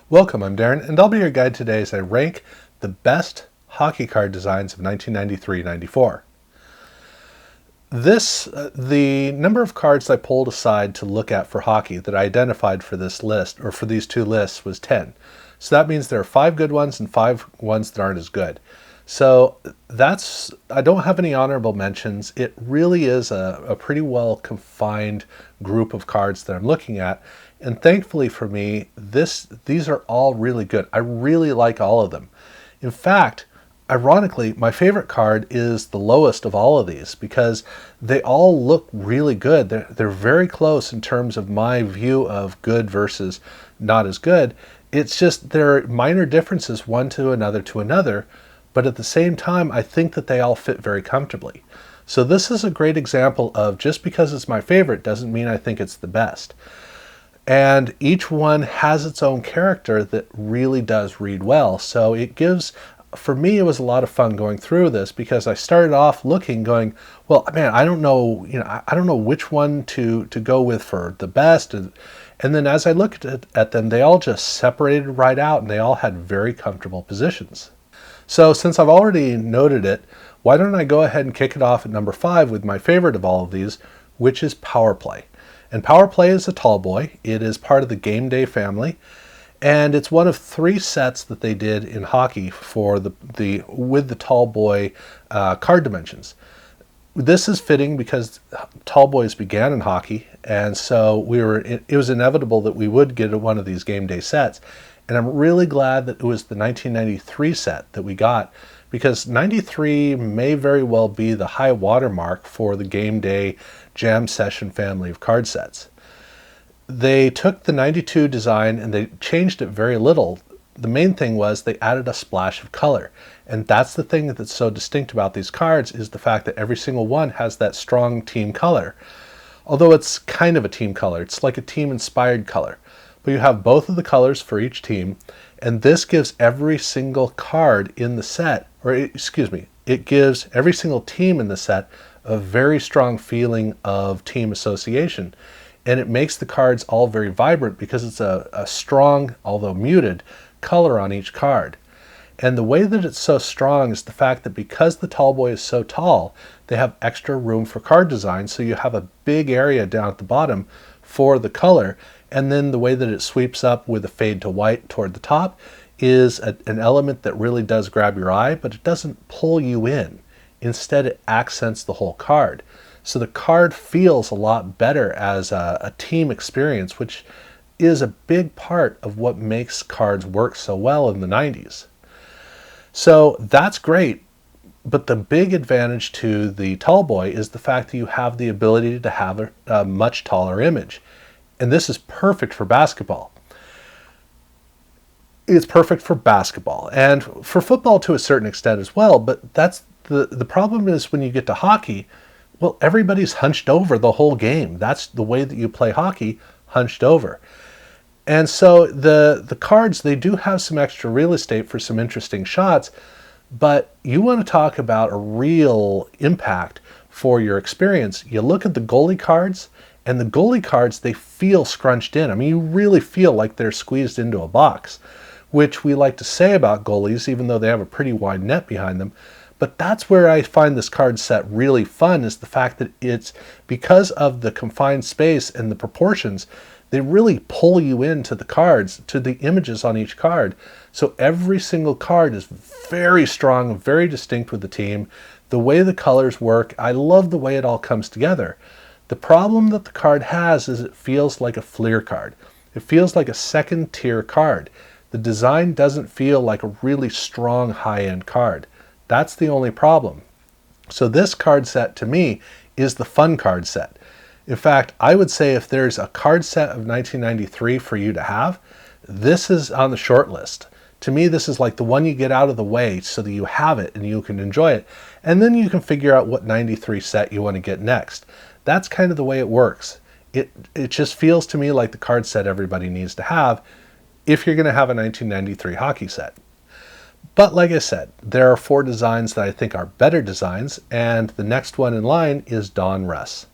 Welcome, I'm Darren, and I'll be your guide today as I rank the best hockey card designs of 1993-94. The number of cards I pulled aside to look at for hockey that I identified for this list, or for these two lists, was 10. So that means there are 5 good ones and 5 ones that aren't as good. So I don't have any honorable mentions. It really is a pretty well confined group of cards that I'm looking at. And thankfully for me, these are all really good. I really like all of them. In fact, ironically, my favorite card is the lowest of all of these because they all look really good. They're very close in terms of my view of good versus not as good. It's just there are minor differences one to another, but at the same time, I think that they all fit very comfortably. So this is a great example of just because it's my favorite doesn't mean I think it's the best. And each one has its own character that really does read well. So for me, it was a lot of fun going through this because I started off going, well, man, I don't know, I don't know which one to go with for the best. And then as I looked at them, they all just separated right out and they all had very comfortable positions. So since I've already noted it, why don't I go ahead and kick it off at number 5 with my favorite of all of these, which is Power Play. And Power Play is a tall boy. It is part of the Game Day family, and it's one of 3 sets that they did in hockey for with the tall boy card dimensions. This is fitting because tall boys began in hockey, and so it was inevitable that we would get one of these Game Day sets. And I'm really glad that it was the 1993 set that we got, because 93 may very well be the high watermark for the Game Day Jam Session family of card sets. They took the 92 design and they changed it very little. The main thing was they added a splash of color. And that's the thing that's so distinct about these cards, is the fact that every single one has that strong team color. Although it's kind of a team color. It's like a team-inspired color. But you have both of the colors for each team, and this gives every single card in the set, it gives every single team in the set a very strong feeling of team association. And it makes the cards all very vibrant because it's a strong, although muted, color on each card. And the way that it's so strong is the fact that because the tall boy is so tall, they have extra room for card design, so you have a big area down at the bottom for the color. And then the way that it sweeps up with a fade to white toward the top is an element that really does grab your eye, but it doesn't pull you in. Instead, it accents the whole card. So the card feels a lot better as a team experience, which is a big part of what makes cards work so well in the 90s. So that's great. But the big advantage to the tall boy is the fact that you have the ability to have a much taller image. And this is perfect for basketball. It's perfect for basketball and for football to a certain extent as well. But that's the problem is when you get to hockey, well, everybody's hunched over the whole game. That's the way that you play hockey, hunched over. And so the cards, they do have some extra real estate for some interesting shots, but you want to talk about a real impact for your experience. You look at the goalie cards, and the goalie cards, they feel scrunched in. I mean, you really feel like they're squeezed into a box, which we like to say about goalies, even though they have a pretty wide net behind them. But that's where I find this card set really fun, is the fact that it's because of the confined space and the proportions, they really pull you into the cards, to the images on each card. So every single card is very strong, very distinct with the team. The way the colors work, I love the way it all comes together. The problem that the card has is it feels like a Fleer card. It feels like a second tier card. The design doesn't feel like a really strong high-end card. That's the only problem. So this card set to me is the fun card set. In fact, I would say if there's a card set of 1993 for you to have, this is on the short list. To me, this is like the one you get out of the way so that you have it and you can enjoy it. And then you can figure out what 93 set you want to get next. That's kind of the way it works. It just feels to me like the card set everybody needs to have if you're going to have a 1993 hockey set. But like I said, there are 4 designs that I think are better designs, and the next one in line is Don Russ.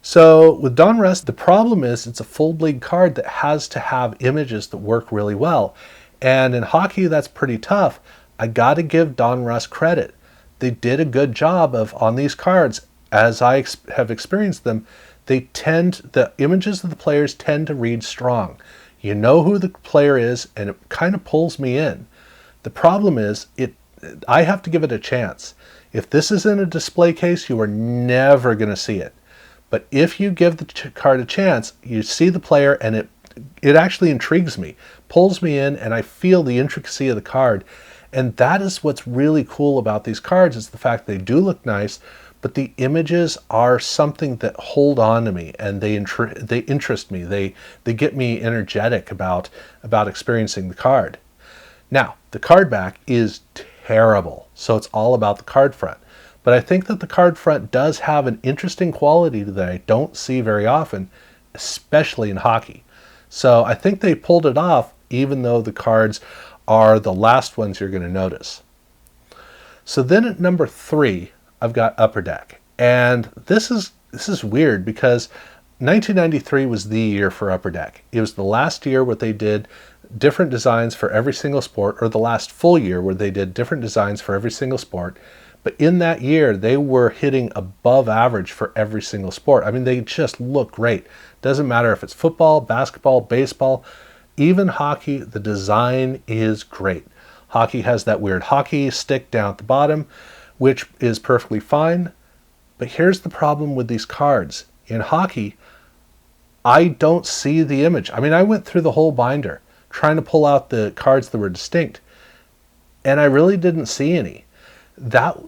So with Donruss, the problem is it's a full bleed card that has to have images that work really well. And in hockey, that's pretty tough. I got to give Donruss credit. They did a good job of, on these cards, as I have experienced them, the images of the players tend to read strong. You know who the player is, and it kind of pulls me in. The problem is, I have to give it a chance. If this is in a display case, you are never going to see it. But if you give the card a chance, you see the player, and it actually intrigues me, pulls me in, and I feel the intricacy of the card. And that is what's really cool about these cards, is the fact they do look nice, but the images are something that hold on to me, and they interest me. They get me energetic about experiencing the card. Now, the card back is terrible, so it's all about the card front. But I think that the card front does have an interesting quality that I don't see very often, especially in hockey. So I think they pulled it off, even though the cards are the last ones you're going to notice. So then at number 3, I've got Upper Deck. And this is weird, because 1993 was the year for Upper Deck. It was the last year where they did different designs for every single sport, or the last full year where they did different designs for every single sport. But in that year, they were hitting above average for every single sport. I mean, they just look great. Doesn't matter if it's football, basketball, baseball, even hockey, the design is great. Hockey has that weird hockey stick down at the bottom, which is perfectly fine. But here's the problem with these cards. In hockey, I don't see the image. I mean, I went through the whole binder trying to pull out the cards that were distinct, and I really didn't see any.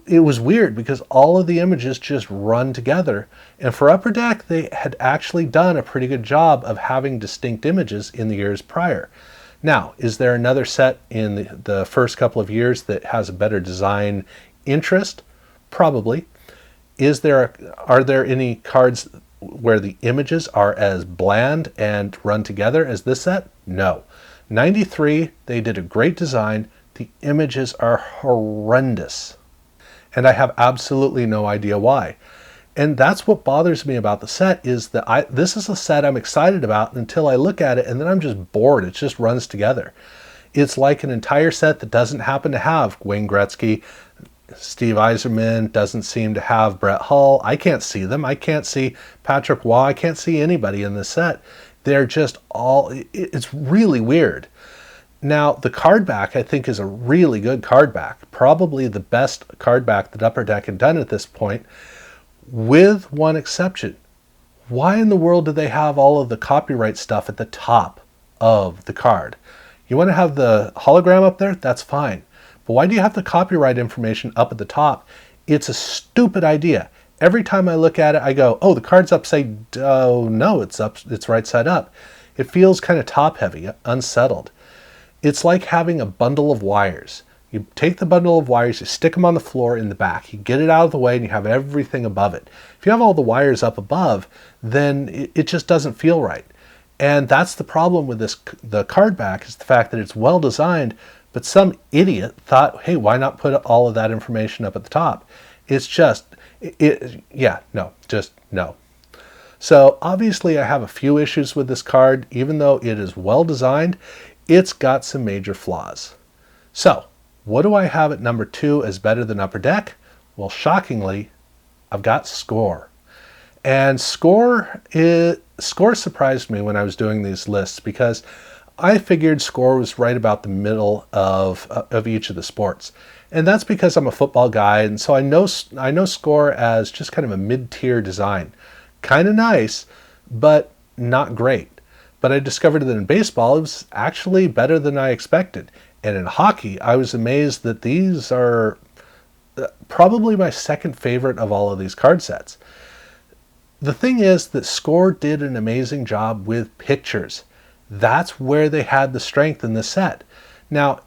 It was weird, because all of the images just run together. And for Upper Deck, they had actually done a pretty good job of having distinct images in the years prior. Now, is there another set in the first couple of years that has a better design interest? Probably. Are there any cards where the images are as bland and run together as this set? No. 93, they did a great design. The images are horrendous. And I have absolutely no idea why. And that's what bothers me about the set, is that this is a set I'm excited about until I look at it, and then I'm just bored. It just runs together. It's like an entire set that doesn't happen to have Wayne Gretzky. Steve Yzerman doesn't seem to have Brett Hull. I can't see them. I can't see Patrick Waugh. I can't see anybody in this set. They're just it's really weird. Now, the card back, I think, is a really good card back. Probably the best card back that Upper Deck had done at this point, with one exception. Why in the world do they have all of the copyright stuff at the top of the card? You want to have the hologram up there? That's fine. But why do you have the copyright information up at the top? It's a stupid idea. Every time I look at it, I go, oh, the card's upside down. Oh, no, it's right side up. It feels kind of top heavy, unsettled. It's like having a bundle of wires. You take the bundle of wires, you stick them on the floor in the back, you get it out of the way, and you have everything above it. If you have all the wires up above, then it just doesn't feel right. And that's the problem with the card back, is the fact that it's well designed, but some idiot thought, hey, why not put all of that information up at the top? It's just, no. So obviously I have a few issues with this card. Even though it is well designed, it's got some major flaws. So what do I have at number 2 as better than Upper Deck? Well, shockingly, I've got Score. And Score surprised me when I was doing these lists, because I figured Score was right about the middle of each of the sports. And that's because I'm a football guy, and so I know Score as just kind of a mid-tier design. Kind of nice, but not great. But I discovered that in baseball, it was actually better than I expected. And in hockey, I was amazed that these are probably my second favorite of all of these card sets. The thing is that Score did an amazing job with pictures. That's where they had the strength in the set. Now,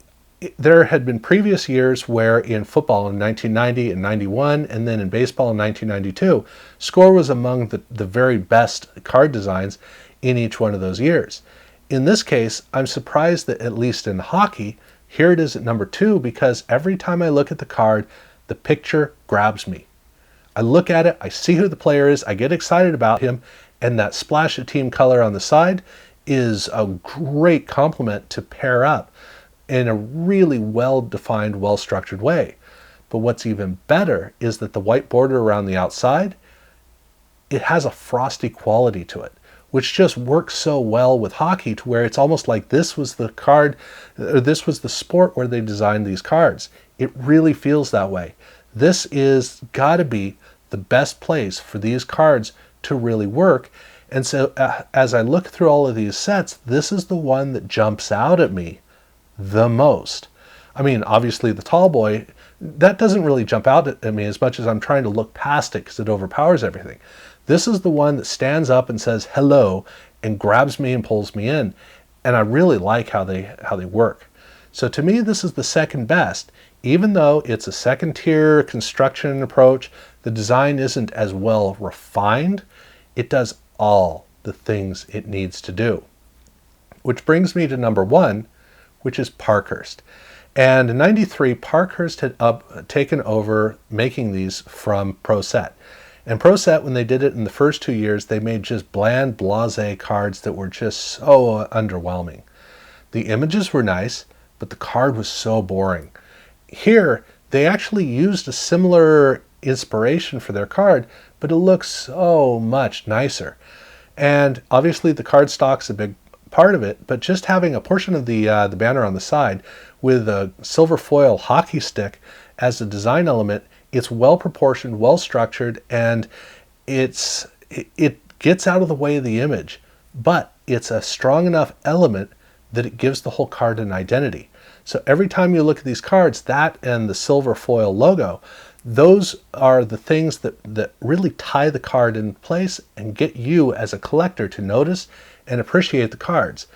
there had been previous years where in football in 1990 and 91, and then in baseball in 1992, Score was among the very best card designs in each one of those years. In this case, I'm surprised that at least in hockey, here it is at number 2, because every time I look at the card, the picture grabs me. I look at it, I see who the player is, I get excited about him, and that splash of team color on the side is a great complement to pair up in a really well-defined, well-structured way. But what's even better is that the white border around the outside, it has a frosty quality to it, which just works so well with hockey to where it's almost like this was the card, or this was the sport where they designed these cards. It really feels that way. This is gotta be the best place for these cards to really work. And so as I look through all of these sets, this is the one that jumps out at me the most. I mean, obviously the tall boy, that doesn't really jump out at me as much as I'm trying to look past it because it overpowers everything. This is the one that stands up and says hello and grabs me and pulls me in. And I really like how they work. So to me, this is the second best. Even though it's a second tier construction approach, the design isn't as well refined. It does all the things it needs to do. Which brings me to number 1, which is Parkhurst. And in '93, Parkhurst had taken over making these from Pro Set. And Pro Set, when they did it in the first 2 years, they made just bland, blasé cards that were just so underwhelming. The images were nice, but the card was so boring. Here, they actually used a similar inspiration for their card, but it looks so much nicer. And obviously the card stock's a big part of it, but just having a portion of the banner on the side with a silver foil hockey stick as a design element, it's well proportioned, well structured, and it gets out of the way of the image, but it's a strong enough element that it gives the whole card an identity. So every time you look at these cards, that and the silver foil logo, those are the things that really tie the card in place and get you as a collector to notice and appreciate the cards.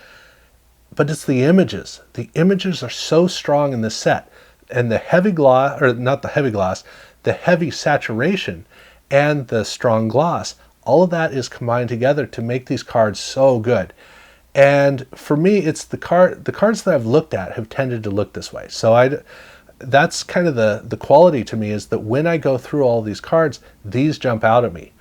But it's the images. The images are so strong in this set. And the heavy gloss, or not the heavy gloss, the heavy saturation and the strong gloss, all of that is combined together to make these cards so good. And for me, it's the cards that I've looked at have tended to look this way. So that's kind of the quality to me, is that when I go through all these cards, these jump out at me.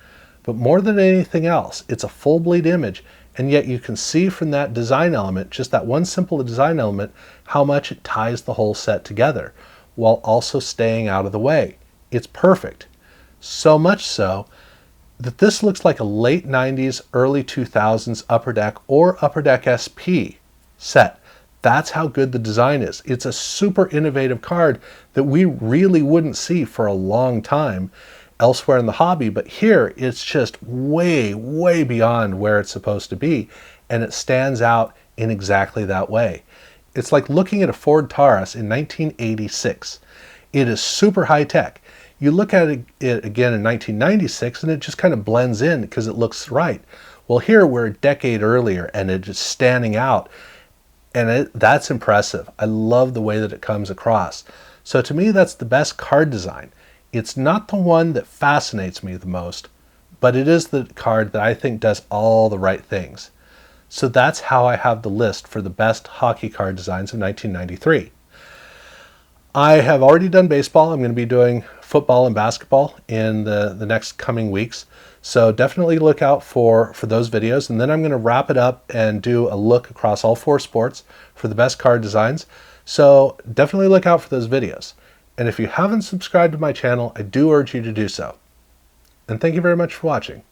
But more than anything else, it's a full bleed image, and yet you can see from that design element, just that one simple design element, how much it ties the whole set together, while also staying out of the way. It's perfect. So much so that this looks like a late 90s, early 2000s Upper Deck or Upper Deck SP set. That's how good the design is. It's a super innovative card that we really wouldn't see for a long time elsewhere in the hobby, but here it's just way, way beyond where it's supposed to be, and it stands out in exactly that way. It's like looking at a Ford Taurus in 1986. It is super high tech. You look at it again in 1996 and it just kind of blends in because it looks right. Well, here we're a decade earlier and it's just standing out, and that's impressive. I love the way that it comes across. So to me, that's the best card design. It's not the one that fascinates me the most, but it is the card that I think does all the right things. So that's how I have the list for the best hockey card designs of 1993. I have already done baseball. I'm going to be doing football and basketball in the next coming weeks. So definitely look out for those videos. And then I'm going to wrap it up and do a look across all 4 sports for the best card designs. So definitely look out for those videos. And if you haven't subscribed to my channel, I do urge you to do so. And thank you very much for watching.